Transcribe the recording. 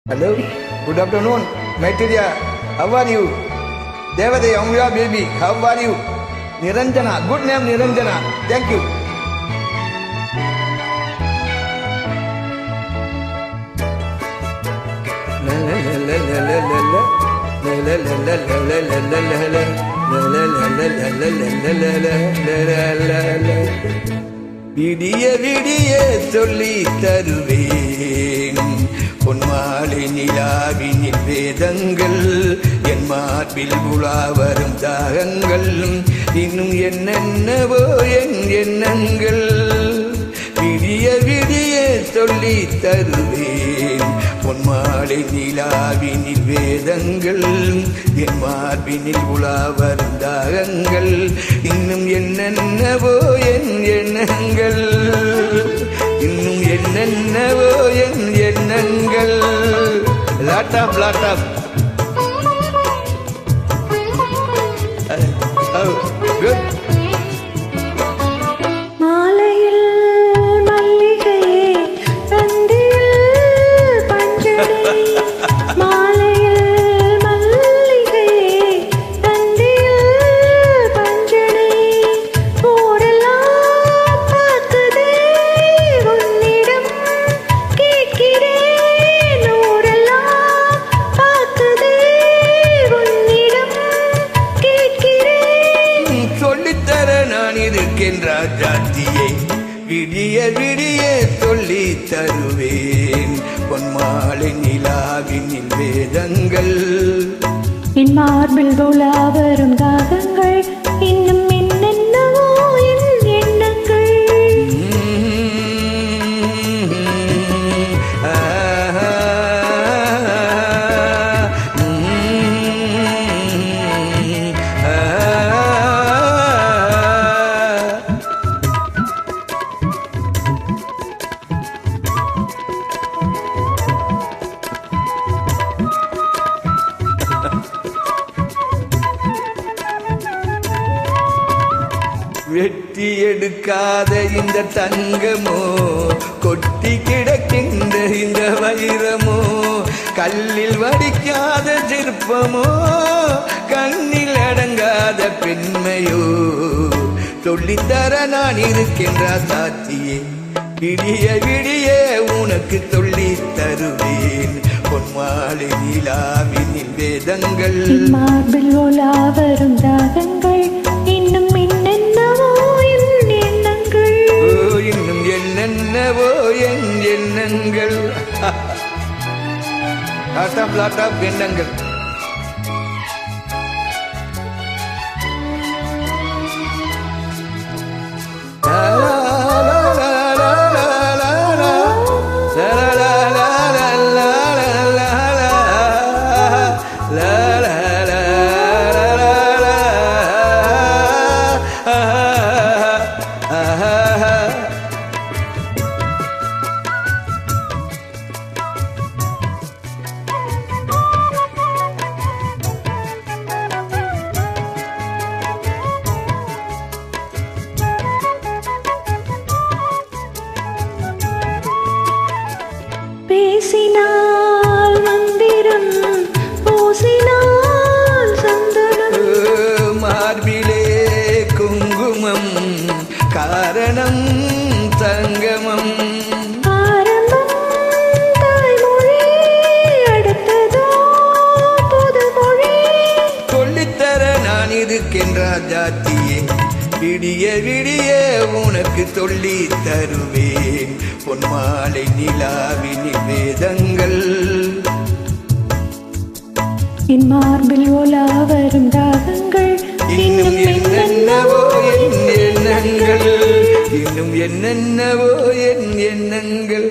Hello, good afternoon, Maitreya. How are you? Devade Amya baby, how are you? Niranjana, good name Niranjana. Thank you. விடிய விடிய சொல்லி தருவேன் பொன்மாலை நிலாவினில் வேதங்கள் என் மார்பில் உலா வரும் தாகங்கள் இன்னும் என்னென்னவோ என் எண்ணங்கள் விடிய விடிய சொல்லி தருவேன் பொன்மாலை நிலாவினில் வேதங்கள் என் மார்பினில் உலா வரும் தாகங்கள் இன்னும் என்னென்னவோ என் எண்ணங்கள் இன்னும் என்னென்னவோ என் எண்ணங்கள் லாட்டாப் லாட்டாப் குட் ராஜாத்தியை விடிய விடிய சொல்லி தருவேன் பொன்மாலை நிலாவினில் வேதங்கள் என் மார்பில் உலா வரும் தாகங்கள் இன்னும் என்னென்னவோ என் எண்ணங்கள் வெட்டி எடுக்காத இந்த தங்கமோ கொட்டி கிடக்கின்ற இந்த வைரமோ கல்லில் வடிக்காத சிற்பமோ கண்ணில் அடங்காத பெண்மையோ சொல்லித்தர நான் இருக்கின்ற சாட்சியே விடிய விடிய உனக்கு சொல்லி தருவேன் பொன்மாலை நிலாவினில் வேதங்கள் மார்பில் உலா வரும் தாகங்கள் இன்னும் என்னென்னவோ என் எண்ணங்கள் இன்னும் என்னென்னவோ என் எண்ணங்கள் லாட்டாப் லாட்டாப் எண்ணங்கள் பேசினால் மந்திரம் பூசினால் சந்தனம் மார்பிலே குங்குமம் காரணம் சங்கமம் ஆரம்பம் தாய்மொழி அடுத்ததோ புதுமொழி சொல்லித்தர நான் இருக்கின்ற ஜாத்தியே விடிய விடிய உனக்கு சொல்லி தருவேன் பொன்மாலை நிலாவினில் வேதங்கள் என் மார்பில் உலா வரும் தாகங்கள் இன்னும் என்னென்னவோ என் எண்ணங்கள் இன்னும் என்னென்னவோ என் எண்ணங்கள்